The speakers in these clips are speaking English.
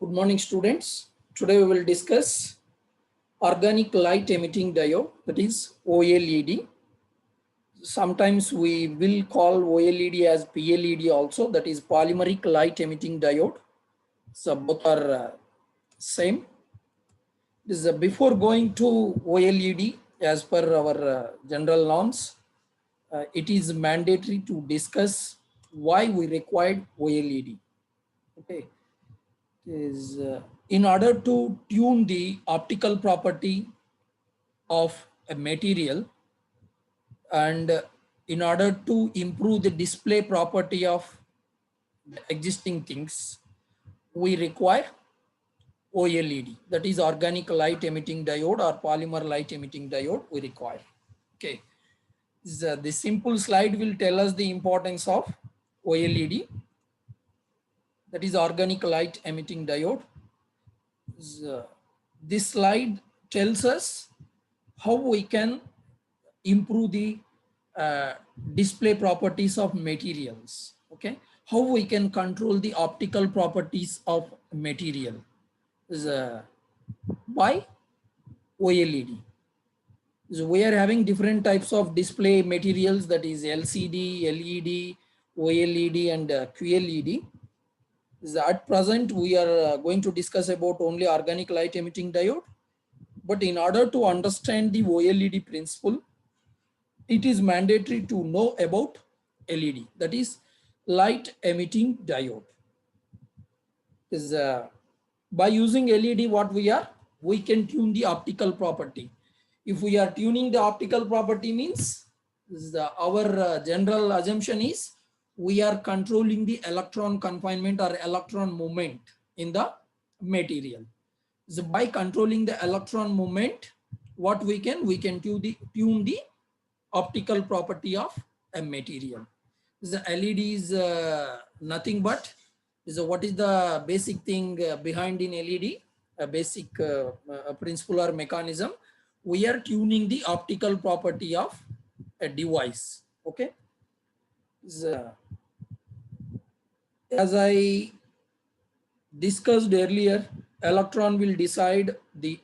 Good morning, students. Today we will discuss organic light emitting diode, that is OLED. Sometimes we will call OLED as PLED also, that is polymeric light emitting diode. So both are same. This is before going to OLED, as per our general norms, it is mandatory to discuss why we required OLED. Okay. Is in order to tune the optical property of a material and in order to improve the display property of the existing things, we require OLED, that is organic light emitting diode or polymer light emitting diode we require. Okay, the simple slide will tell us the importance of OLED, that is organic light emitting diode. This slide tells us how we can improve the display properties of materials. Okay, how we can control the optical properties of material is by OLED. So we are having different types of display materials, that is LCD, LED, OLED and QLED. At present, we are going to discuss about only organic light emitting diode. But in order to understand the OLED principle, it is mandatory to know about LED, that is light emitting diode. By using LED, what we can tune the optical property. If we are tuning the optical property means our general assumption is we are controlling the electron confinement or electron movement in the material. So by controlling the electron movement, what we can tune the optical property of a material. The LED is nothing but what is the basic thing behind in LED, a basic principle or mechanism. We are tuning the optical property of a device. Okay. As I discussed earlier, electron will decide the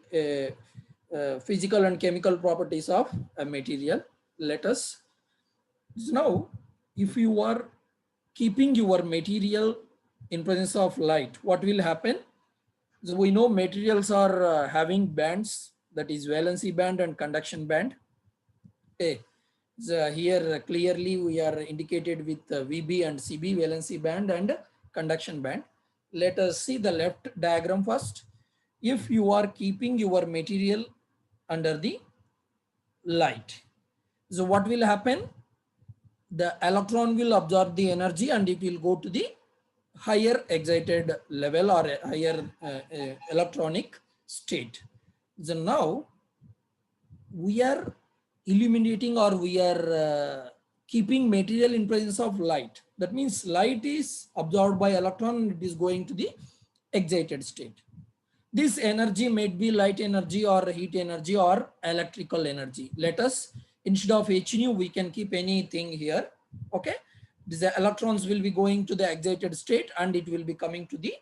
physical and chemical properties of a material. Let us now, if you are keeping your material in presence of light, what will happen? So we know materials are having bands, that is valency band and conduction band. Okay. So here clearly we are indicated with VB and CB, valency band and conduction band. Let us see the left diagram first. If you are keeping your material under the light, so what will happen? The electron will absorb the energy and it will go to the higher excited level or a higher electronic state. So now we are illuminating or we are keeping material in presence of light. That means light is absorbed by electron and it is going to the excited state. This energy may be light energy or heat energy or electrical energy. Let us, instead of h nu, we can keep anything here. Okay. The electrons will be going to the excited state and it will be coming to the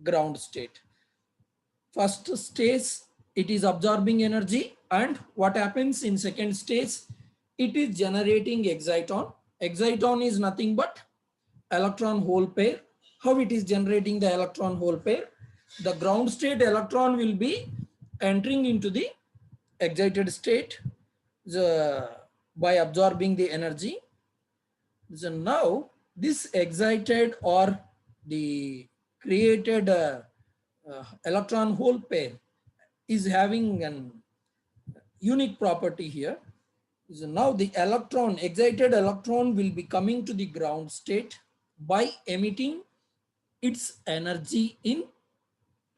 ground state. First stage, it is absorbing energy, and what happens in second stage, it is generating exciton. Exciton is nothing but electron hole pair. How it is generating the electron hole pair? The ground state electron will be entering into the excited state by absorbing the energy. So now this excited or the created electron hole pair is having an unique property here. So now the electron, excited electron will be coming to the ground state by emitting its energy in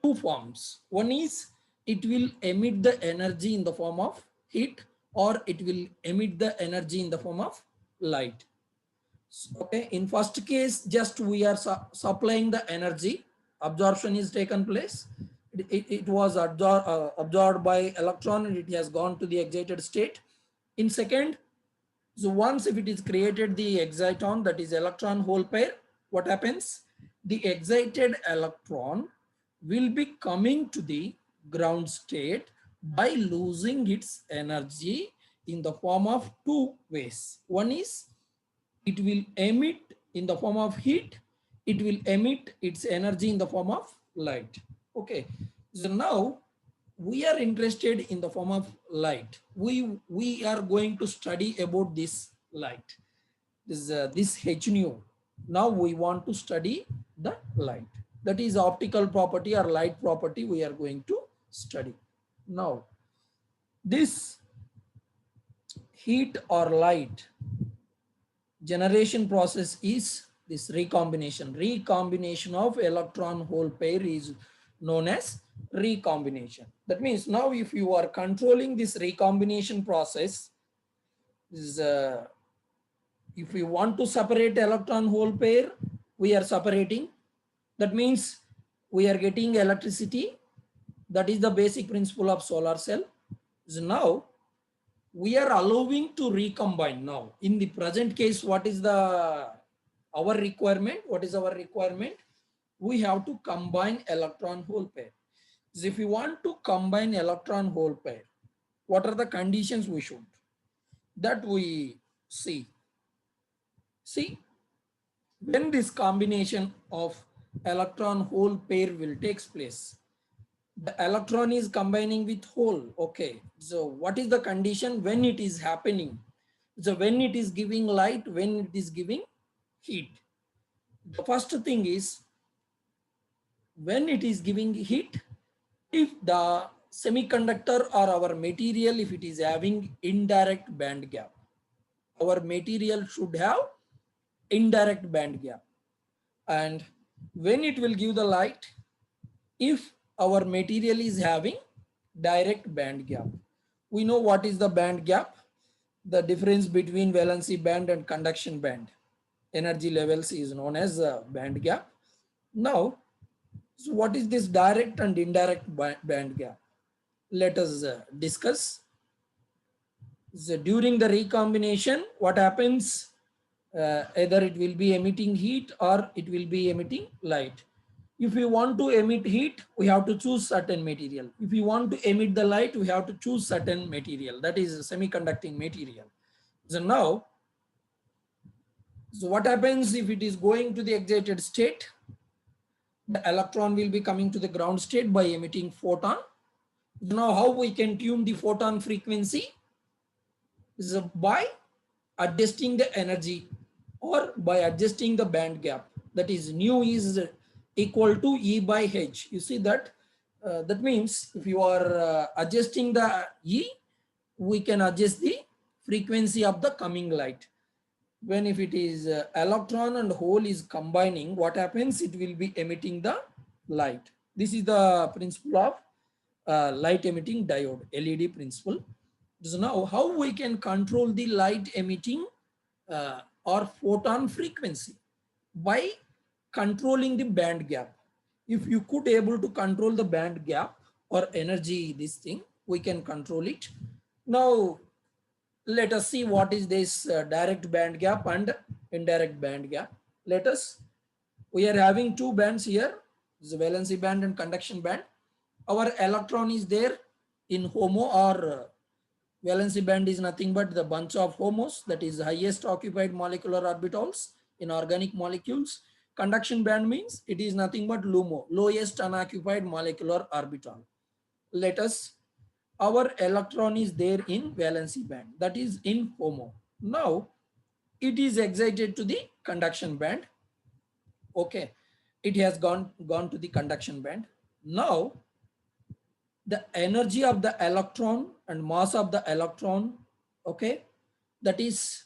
two forms. One is it will emit the energy in the form of heat, or it will emit the energy in the form of light. Okay, in first case, just we are supplying the energy, absorption is taken place. It was absorbed by electron and it has gone to the excited state. In second, so once if it is created the exciton, that is electron hole pair, what happens? The excited electron will be coming to the ground state by losing its energy in the form of two ways. One is it will emit in the form of heat, it will emit its energy in the form of light. Okay, so now we are interested in the form of light. We are going to study about this light, this h nu. Now we want to study the light, that is optical property or light property we are going to study. Now this heat or light generation process is this recombination. Recombination of electron hole pair is known as recombination. That means now if you are controlling this recombination process, is if we want to separate electron hole pair, we are separating. That means we are getting electricity. That is the basic principle of solar cell. So now we are allowing to recombine. Now in the present case, what is our requirement? What is our requirement? We have to combine electron hole pair. So if we want to combine electron hole pair, what are the conditions we should? That we see. See, when this combination of electron hole pair will takes place, the electron is combining with hole. Okay, so what is the condition when it is happening? So when it is giving light, when it is giving heat. The first thing is when it is giving heat, if the semiconductor or our material, if it is having indirect band gap, our material should have indirect band gap. And when it will give the light, if our material is having direct band gap. We know what is the band gap, the difference between valency band and conduction band. Energy levels is known as band gap. Now, so what is this direct and indirect band gap? Let us discuss. So during the recombination, what happens? Either it will be emitting heat or it will be emitting light. If we want to emit heat, we have to choose certain material. If we want to emit the light, we have to choose certain material, that is semiconducting material. So now, so what happens if it is going to the excited state? The electron will be coming to the ground state by emitting photon. Now how we can tune the photon frequency? Is by adjusting the energy or by adjusting the band gap. That is nu is equal to E by H. You see that? That means if you are adjusting the E, we can adjust the frequency of the coming light. When if it is electron and hole is combining, what happens? It will be emitting the light. This is the principle of light emitting diode, LED principle. So now how we can control the light emitting or photon frequency? By controlling the band gap. If you could able to control the band gap or energy, this thing, we can control it. Now let us see what is this direct band gap and indirect band gap. We are having two bands here, the valency band and conduction band. Our electron is there in HOMO, or valency band is nothing but the bunch of HOMOs, that is highest occupied molecular orbitals in organic molecules. Conduction band means it is nothing but LUMO, lowest unoccupied molecular orbital. Our electron is there in valency band, that is in HOMO. Now it is excited to the conduction band. Okay, it has gone to the conduction band. Now the energy of the electron and mass of the electron, okay, that is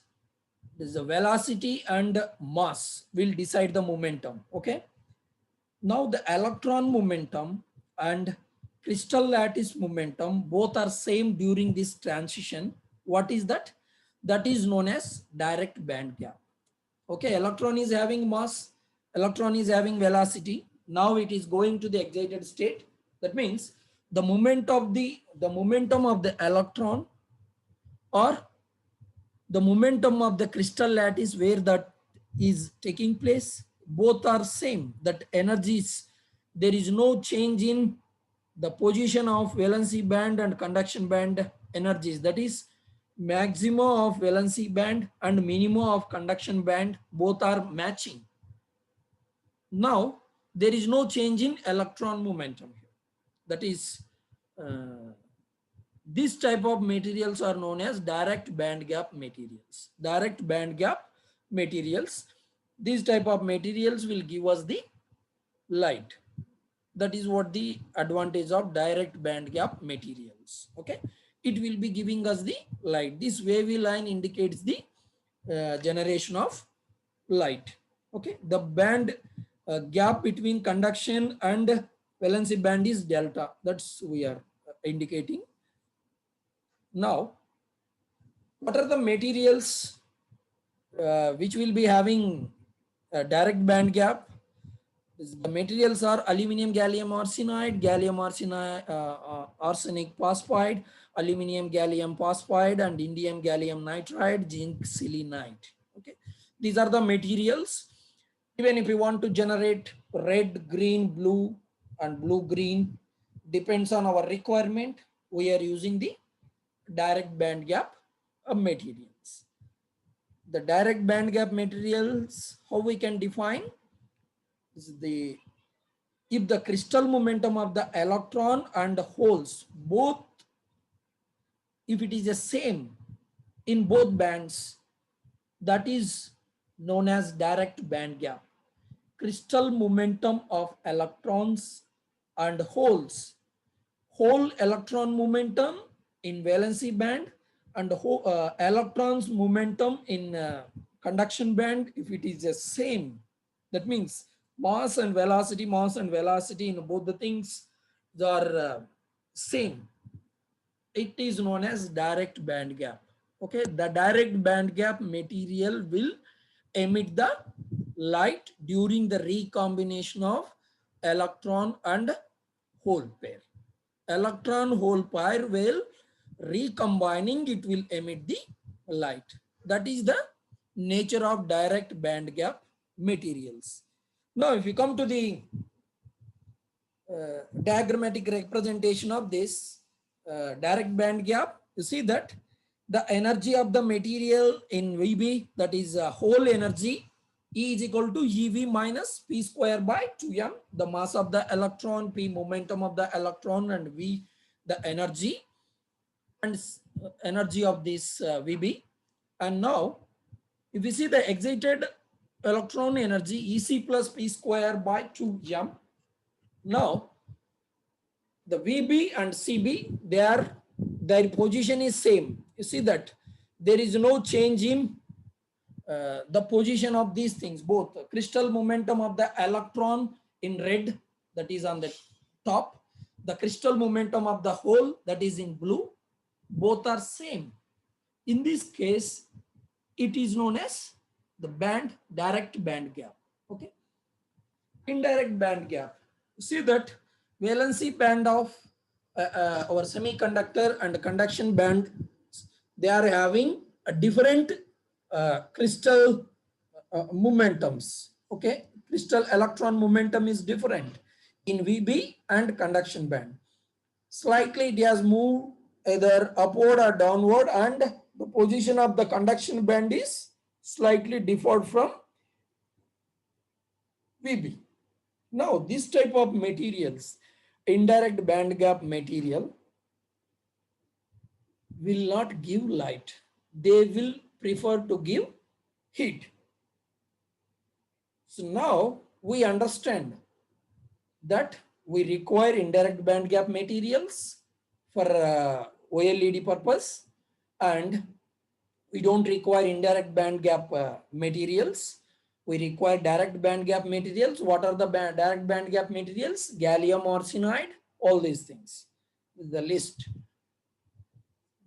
the velocity and mass will decide the momentum. Okay, now the electron momentum and crystal lattice momentum both are same during this transition. What is that? That is known as direct band gap. Okay, electron is having mass, electron is having velocity. Now it is going to the excited state. That means the momentum of the electron or the momentum of the crystal lattice where that is taking place, both are same. That energies, there is no change in the position of valency band and conduction band energies. That is, maximum of valency band and minimum of conduction band both are matching. Now there is no change in electron momentum here. That is, this type of materials are known as direct band gap materials. Direct band gap materials. These type of materials will give us the light. That is what the advantage of direct band gap materials. Okay, it will be giving us the light. This wavy line indicates the generation of light. Okay, the band gap between conduction and valency band is delta. That's we are indicating. Now, what are the materials which will be having a direct band gap? The materials are aluminum gallium arsenide, arsenic phosphide, aluminum gallium phosphide, and indium gallium nitride, zinc selenide. Okay, these are the materials. Even if you want to generate red, green, blue, and blue green, depends on our requirement. We are using the direct band gap materials. The direct band gap materials, how we can define? This is the, if the crystal momentum of the electron and the holes both, if it is the same in both bands, that is known as direct band gap. Crystal momentum of electrons and holes, whole electron momentum in valency band and electrons momentum in conduction band, if it is the same, that means mass and velocity in both the things are same, it is known as direct band gap. Okay, the direct band gap material will emit the light during the recombination of electron and hole pair. Electron hole pair will recombining, it will emit the light. That is the nature of direct band gap materials. Now if you come to the diagrammatic representation of this direct band gap, you see that the energy of the material in VB, that is whole energy, E is equal to EV minus P square by 2m, the mass of the electron, P momentum of the electron, and V the energy and energy of this VB. And now if you see the excited electron energy, EC plus P square by 2m. Now the VB and CB, their position is same. You see that there is no change in the position of these things. Both crystal momentum of the electron in red, that is on the top, the crystal momentum of the hole, that is in blue, both are same. In this case, it is known as the direct band gap. Okay, indirect band gap. See that valency band of our semiconductor and conduction band, they are having a different crystal momentums. Okay, crystal electron momentum is different in VB and conduction band. Slightly it has moved either upward or downward, and the position of the conduction band is slightly differed from VB. Now this type of materials, indirect band gap material, will not give light. They will prefer to give heat. So now we understand that we require indirect band gap materials for OLED purpose, and we don't require indirect band gap materials. We require direct band gap materials. What are the direct band gap materials? Gallium arsenide, all these things. The list.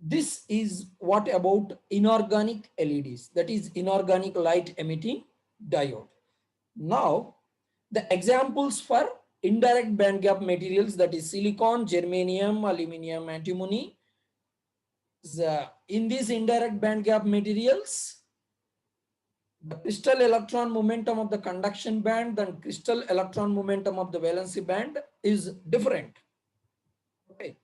This is what about inorganic LEDs, that is inorganic light emitting diode. Now the examples for indirect band gap materials, that is silicon, germanium, aluminum, antimony. In these indirect band gap materials, the crystal electron momentum of the conduction band and crystal electron momentum of the valency band is different. Okay.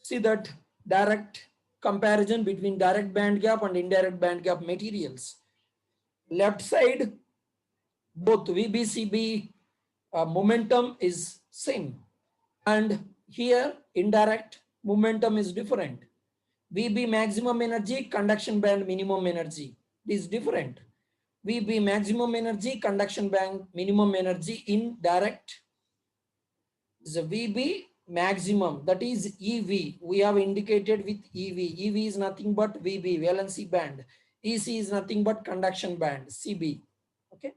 See that direct comparison between direct band gap and indirect band gap materials. Left side, both VBCB momentum is same, and here indirect momentum is different. VB maximum energy, conduction band minimum energy is different. VB maximum energy, conduction band minimum energy in direct is a VB maximum, that is EV. We have indicated with EV. EV is nothing but VB, valency band. EC is nothing but conduction band, CB. Okay.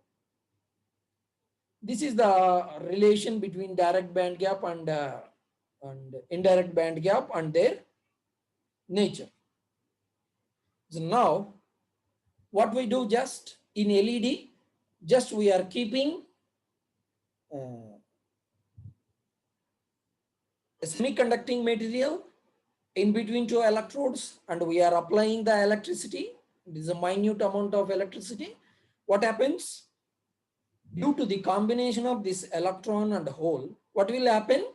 This is the relation between direct band gap and indirect band gap and their nature. So now what we do, just in LED, just we are keeping a semiconducting material in between two electrodes and we are applying the electricity. It is a minute amount of electricity. What happens? Due to the combination of this electron and hole, what will happen?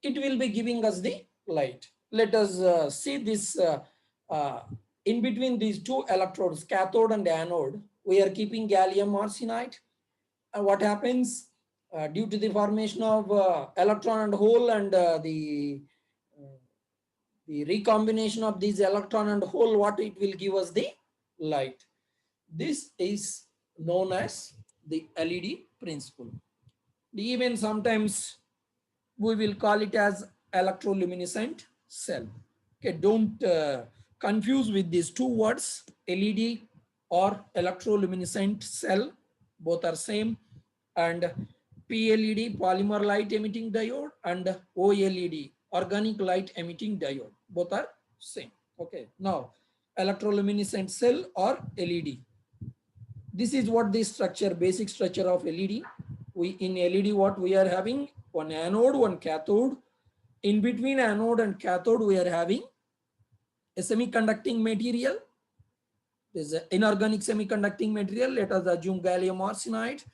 It will be giving us the light. Let us see this in between these two electrodes, cathode and anode, we are keeping gallium arsenide. And what happens? Due to the formation of electron and hole and the recombination of these electron and hole, what it will give us? The light. This is known as the LED principle. Even sometimes we will call it as electroluminescent cell. Okay, don't confuse with these two words, LED or electroluminescent cell, both are same. And PLED, polymer light emitting diode, and OLED, organic light emitting diode, both are same. Okay, now electroluminescent cell or LED. This is what the structure, basic structure of LED. We in LED, what we are having? One anode, one cathode. In between anode and cathode, we are having a semiconducting material. This is an inorganic semiconducting material. Let us assume gallium arsenide,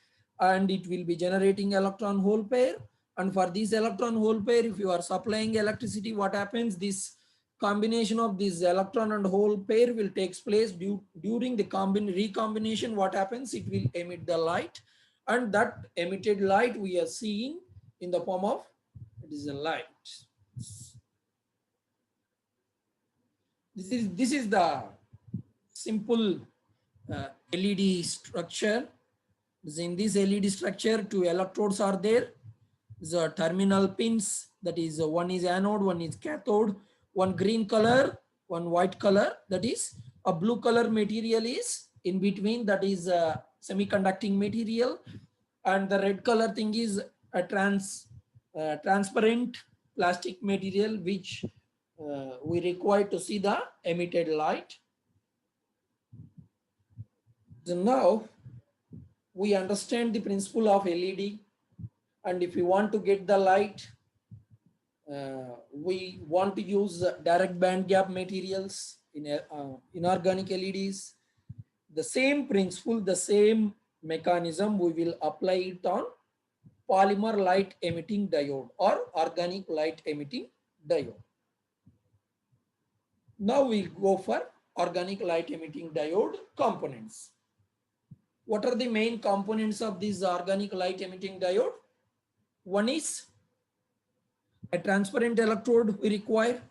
and it will be generating electron hole pair. And for this electron hole pair, if you are supplying electricity, what happens? This combination of this electron and hole pair will take place during the recombination. What happens? It will emit the light, and that emitted light we are seeing in the form of, it is a light. This is the simple LED structure. In this LED structure, two electrodes are there. The terminal pins, that is one is anode, one is cathode, one green color, one white color, that is a blue color material is in between, that is a semiconducting material, and the red color thing is a transparent plastic material which we require to see the emitted light. So now we understand the principle of LED, and if we want to get the light, we want to use direct band gap materials in inorganic LEDs. The same principle, the same mechanism, we will apply it on polymer light emitting diode or organic light emitting diode. Now we'll go for organic light emitting diode components. What are the main components of this organic light emitting diode? One is a transparent electrode we require,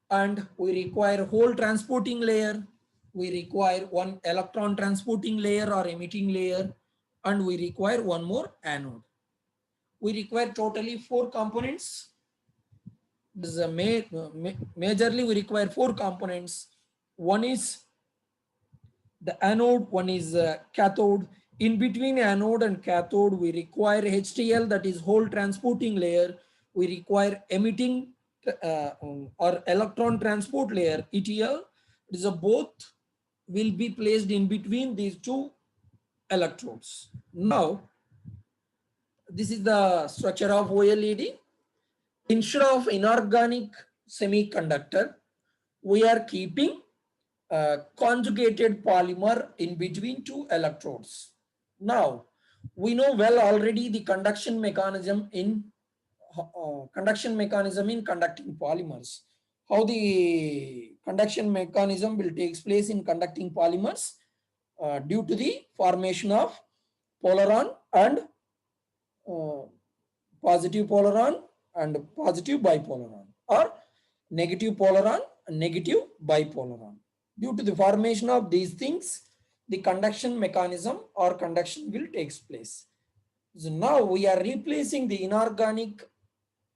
and we require hole transporting layer. We require one electron transporting layer or emitting layer, and we require one more anode. We require totally 4 components. This is a majorly we require 4 components. One is the anode, one is cathode. In between anode and cathode, we require HTL, that is hole transporting layer. We require emitting or electron transport layer, ETL. It is a both will be placed in between these 2 electrodes. Now, this is the structure of OLED. Instead of inorganic semiconductor, we are keeping conjugated polymer in between two electrodes. Now, we know well already the conduction mechanism in conducting polymers. How the conduction mechanism will takes place in conducting polymers due to the formation of polaron and uh, positive polaron and positive bipolaron, or negative polaron and negative bipolaron. Due to the formation of these things, the conduction mechanism or conduction will takes place. So now we are replacing the inorganic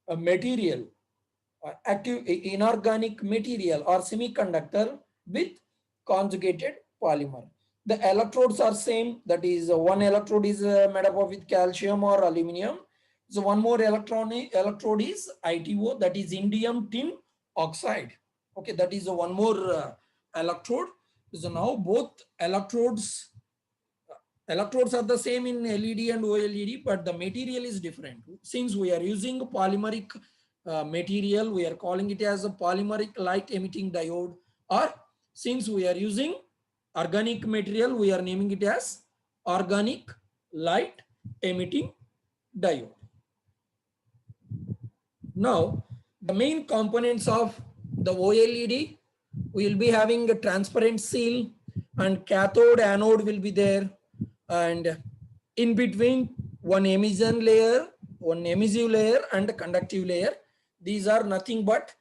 material, active inorganic material or semiconductor with conjugated polymer. The electrodes are same, that is one electrode is made up of with calcium or aluminum. So one more electrode is ITO, that is indium tin oxide. Okay, that is one more electrode. So now both electrodes are the same in LED and OLED, but the material is different. Since we are using polymeric material, we are calling it as a polymeric light emitting diode, or since we are using organic material, we are naming it as organic light emitting diode. Now, the main components of the OLED, we will be having a transparent seal, and cathode anode will be there, and in between one emission layer, one emissive layer and a conductive layer. These are nothing but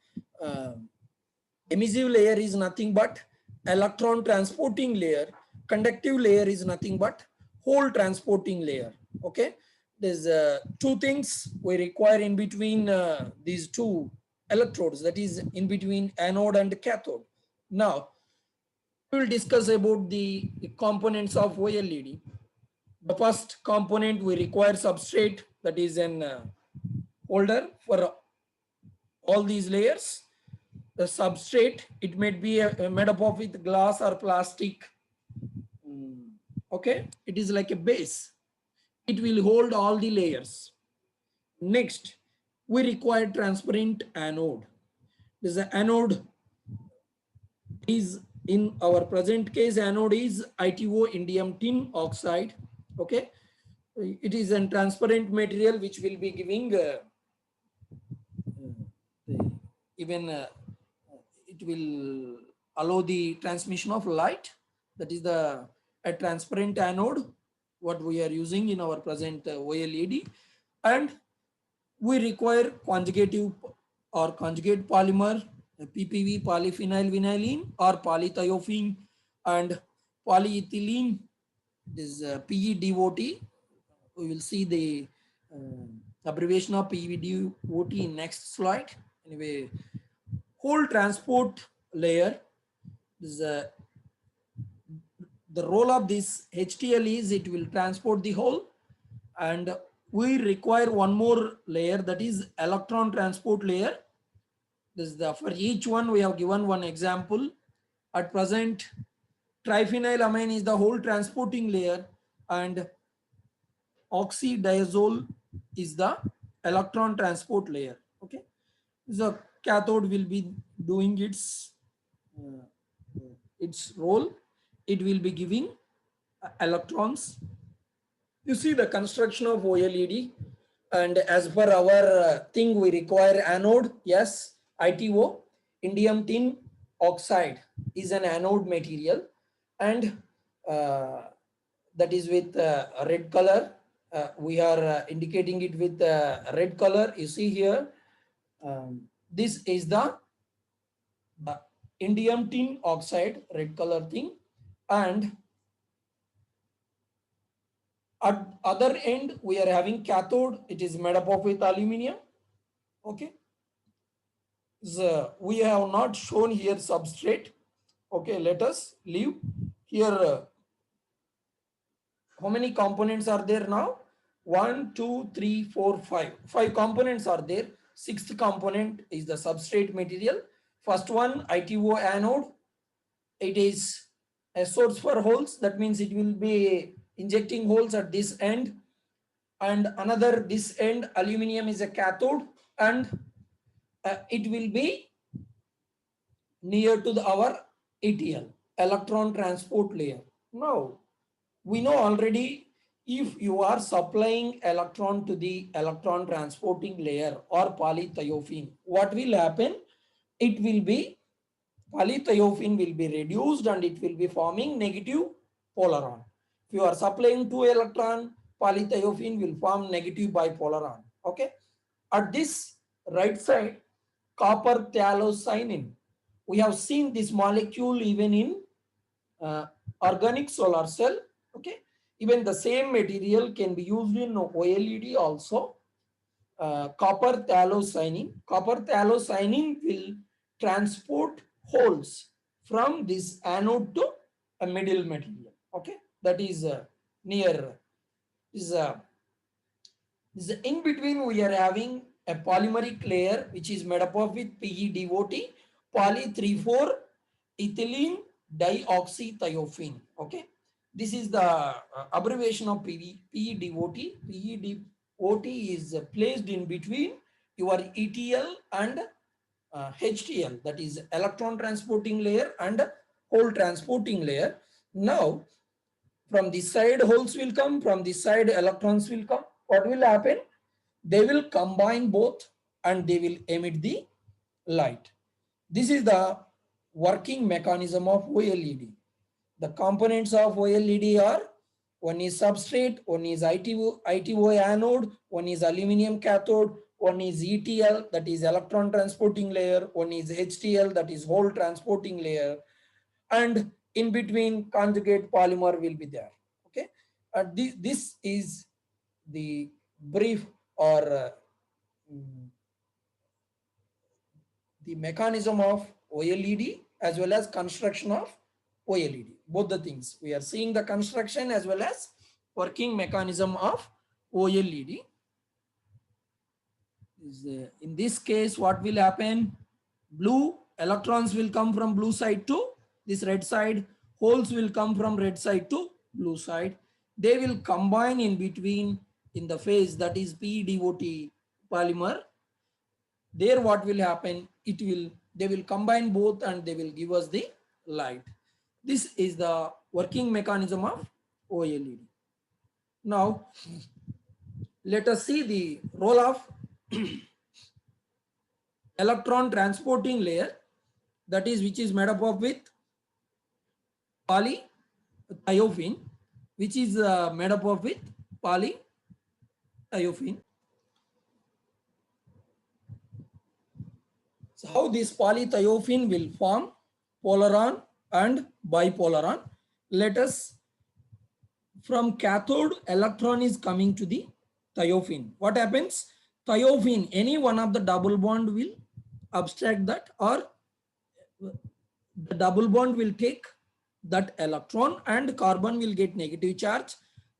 emissive layer is nothing but electron transporting layer, conductive layer is nothing but hole transporting layer. Okay, there's two things we require in between these two electrodes, that is in between anode and cathode. Now we will discuss about the components of OLED. The first component, we require substrate, that is an holder for all these layers. The substrate, it may be made up of with glass or plastic. Okay, it is like a base. It will hold all the layers. Next, we require transparent anode. This anode is, in our present case, anode is ITO, indium tin oxide. Okay, it is a transparent material which will be giving even it will allow the transmission of light. That is a transparent anode what we are using in our present OLED. And we require conjugative or conjugate polymer, PPV, polyphenyl vinylene, or polythiophene, and polyethylene. This PEDOT. We will see the abbreviation of PEDOT in next slide. Anyway, whole transport layer is the role of this HTL is it will transport the whole, and we require one more layer, that is electron transport layer. This is for each one we have given one example. At present, triphenylamine is the whole transporting layer, and oxydiazole is the electron transport layer. Okay, the cathode will be doing its role. It will be giving electrons. You see the construction of OLED, and as per our thing, we require anode. Yes, ITO, indium tin oxide is an anode material, and that is with red color. We are indicating it with red color. You see here, this is the indium tin oxide, red color thing, and at other end we are having cathode. It is made up of with aluminum. Okay, so we have not shown here substrate. Okay, let us leave here. How many components are there now? 1, 2, 3, 4, 5. 5 components are there. Sixth component is the substrate material. First one, ITO anode. It is a source for holes. That means it will be injecting holes at this end. And another, this end, aluminum is a cathode. And it will be near to our ETL. electron transport layer. Now, we know already if you are supplying electron to the electron transporting layer or polythiophene, what will happen? It will be polythiophene will be reduced and it will be forming negative polaron. If you are supplying 2 electron, polythiophene will form negative bipolaron. Okay. At this right side, copper thiocyanine. We have seen this molecule even in uh, organic solar cell. Okay. Even the same material can be used in OLED also. Copper thiocyanine. Copper thiocyanine will transport holes from this anode to a middle material. Okay, that is near is in between. We are having a polymeric layer which is made up of with PeDOT, poly 3,4 ethylene dioxythiophene. Okay, this is the abbreviation of PeDOT. PeDOT is placed in between your ETL and HTL, that is electron transporting layer and hole transporting layer. Now, from this side holes will come, from this side electrons will come. What will happen? They will combine both and they will emit the light. This is the working mechanism of OLED. The components of OLED are: one is substrate, one is ITO anode, one is aluminum cathode, one is ETL, that is electron transporting layer, one is HTL, that is hole transporting layer, and in between conjugate polymer will be there. Okay, this is the brief or the mechanism of OLED as well as construction of OLED. Both the things we are seeing, the construction as well as working mechanism of OLED. In this case, what will happen? Blue electrons will come from blue side to this red side. Holes will come from red side to blue side. They will combine in between in the phase, that is PeDOT polymer. There what will happen? They will combine both and they will give us the light. This is the working mechanism of OLED. Now, let us see the role of electron transporting layer, that is which is made up of with polythiophene, which is made up of with polythiophene. So how this polythiophene will form polaron and bipolaron? Let us, from cathode, electron is coming to the thiophene. What happens? Thiophene, any one of the double bond will abstract that, or the double bond will take that electron and carbon will get negative charge,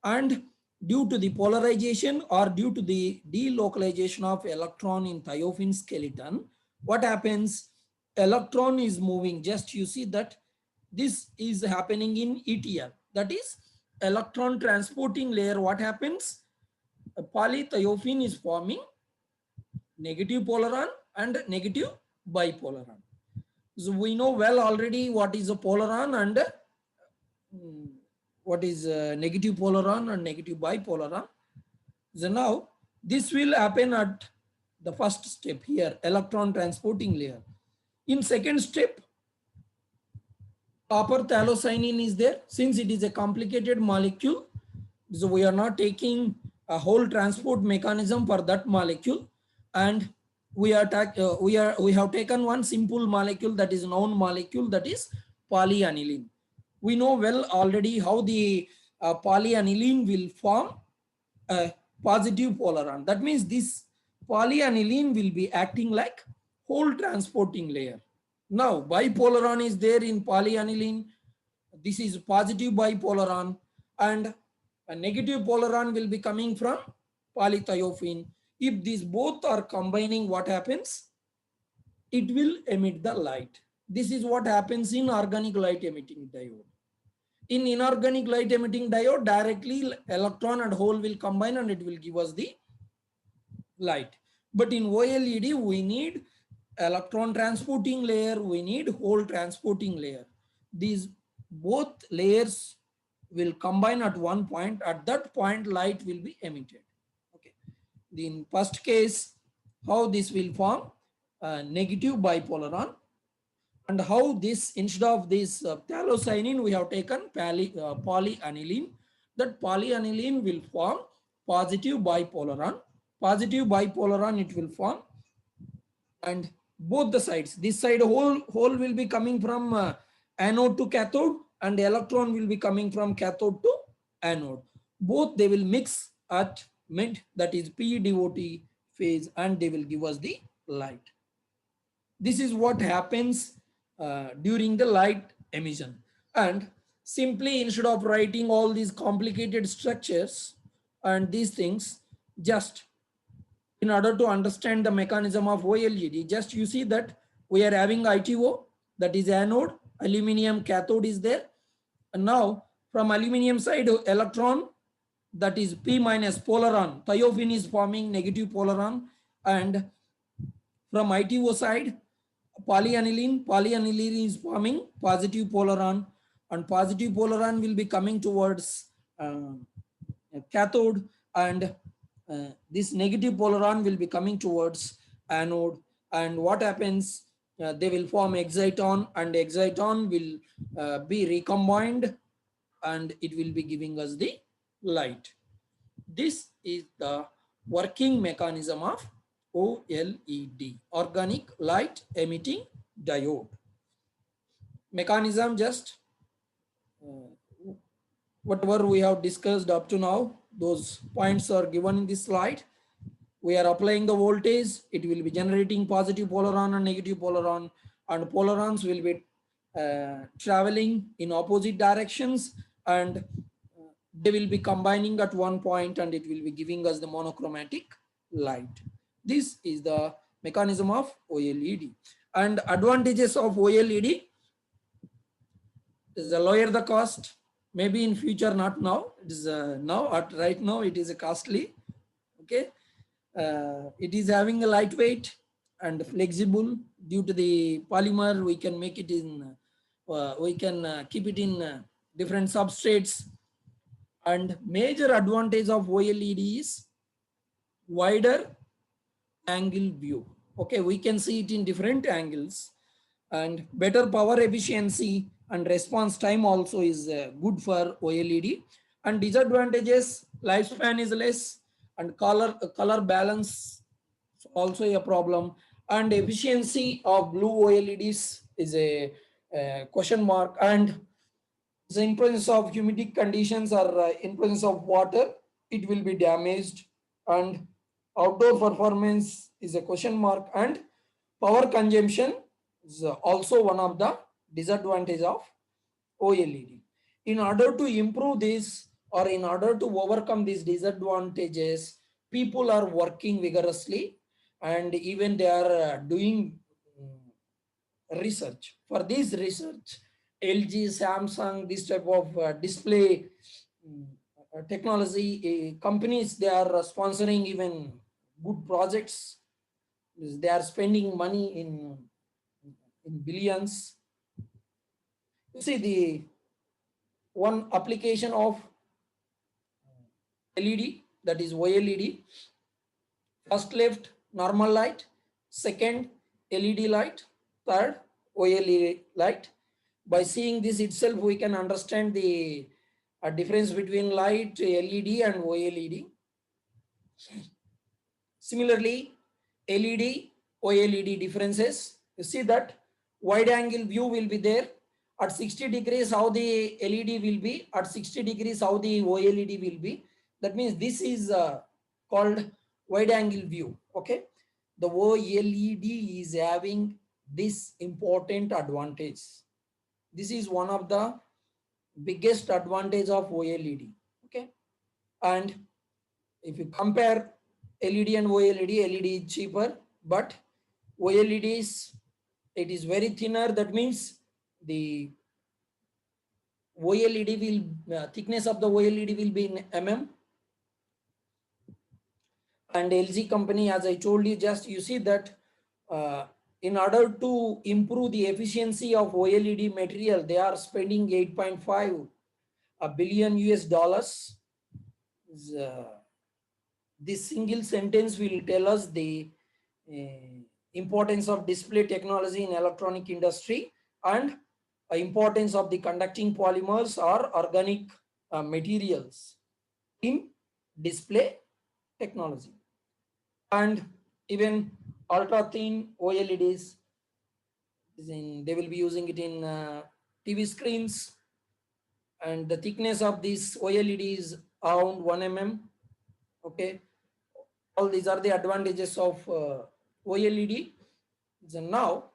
and due to the polarization or due to the delocalization of electron in thiophene skeleton, what happens? Electron is moving. Just you see that this is happening in ETL, that is electron transporting layer. What happens? A polythiophene is forming negative polaron and negative bipolaron. So we know well already what is a polaron and what is negative polaron and negative bipolaron. So now this will happen at the first step here, electron transporting layer. In second step, copper thiocyanine is there. Since it is a complicated molecule, so we are not taking a whole transport mechanism for that molecule, and we have taken one simple molecule, that is known molecule, that is polyaniline. We know well already how the polyaniline will form a positive polaron. That means this polyaniline will be acting like whole transporting layer. Now bipolaron is there in polyaniline. This is positive bipolaron, and a negative polaron will be coming from polythiophene. If these both are combining, what happens? It will emit the light. This is what happens in organic light emitting diode. In inorganic light emitting diode, directly electron and hole will combine and it will give us the light. But in OLED, we need electron transporting layer, we need hole transporting layer. These both layers will combine at one point. At that point, light will be emitted. Okay. In first case, how this will form? Negative bipolaron. And how this, instead of this phthalocyanine, we have taken polyaniline. That polyaniline will form positive bipolaron. Positive bipolaron it will form, and both the sides, this side whole will be coming from anode to cathode, and the electron will be coming from cathode to anode. Both they will mix at mid, that is p dot phase, and they will give us the light. This is what happens during the light emission. And simply, instead of writing all these complicated structures and these things, just in order to understand the mechanism of OLED, just you see that we are having ITO, that is anode, aluminum cathode is there. And now from aluminum side, electron, that is P minus polaron, thiophene is forming negative polaron. And from ITO side, polyaniline is forming positive polaron, and positive polaron will be coming towards cathode, and this negative polaron will be coming towards anode. And what happens? They will form exciton, and exciton will be recombined, and it will be giving us the light. This is the working mechanism of OLED, organic light emitting diode. Mechanism, just whatever we have discussed up to now, those points are given in this slide. We are applying the voltage, it will be generating positive polaron and negative polaron, and polarons will be traveling in opposite directions, and they will be combining at one point, and it will be giving us the monochromatic light. This is the mechanism of OLED. And advantages of OLED is lower the cost, maybe in future, not now. It is right now it is costly. Okay. It is having a lightweight and flexible. Due to the polymer, we can make it in, we can keep it in different substrates. And major advantage of OLED is wider angle view. Okay, we can see it in different angles, and better power efficiency and response time also is good for OLED. And disadvantages, lifespan is less, and color balance also a problem, and efficiency of blue OLEDs is a question mark. And the in presence of humidity conditions, or in presence of water, it will be damaged. And outdoor performance is a question mark, and power consumption is also one of the disadvantages of OLED. In order to improve this, or in order to overcome these disadvantages, people are working vigorously, and even they are doing research. For this research, LG, Samsung, this type of display technology companies, they are sponsoring even good projects. They are spending money in billions. You see the one application of LED, that is OLED. First left, normal light. Second, LED light. Third, OLED light. By seeing this itself, we can understand the difference between light, LED and OLED. Similarly, LED, OLED differences. You see that wide angle view will be there. At 60 degrees, how the LED will be. At 60 degrees, how the OLED will be. That means this is called wide angle view. Okay. The OLED is having this important advantage. This is one of the biggest advantage of OLED. Okay. And if you compare LED and OLED, LED is cheaper, but OLED it is very thinner. That means the OLED will, thickness of the OLED will be in mm. And LG company, as I told you, just you see that in order to improve the efficiency of OLED material, they are spending 8.5 billion US dollars. This single sentence will tell us the importance of display technology in electronic industry and importance of the conducting polymers or organic materials in display technology. And even ultra thin OLEDs, they will be using it in TV screens, and the thickness of this OLED is around 1 mm. Okay, all these are the advantages of OLED. So now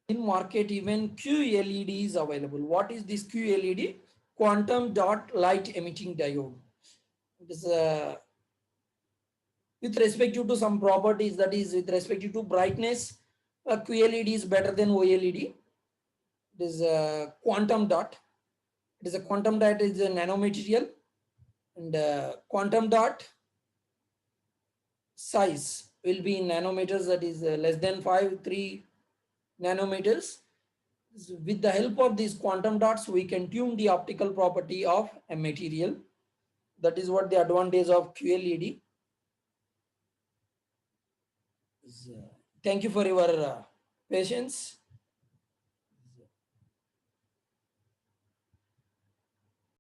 in market even QLED is available. What is this QLED? Quantum dot light emitting diode. It is with respect to some properties, that is with respect to brightness, QLED is better than OLED. It is a quantum dot. It is a quantum dot is a nanomaterial, and quantum dot size will be in nanometers, that is less than 3 nanometers. With the help of these quantum dots, we can tune the optical property of a material. That is what the advantage of QLED. Thank you for your patience.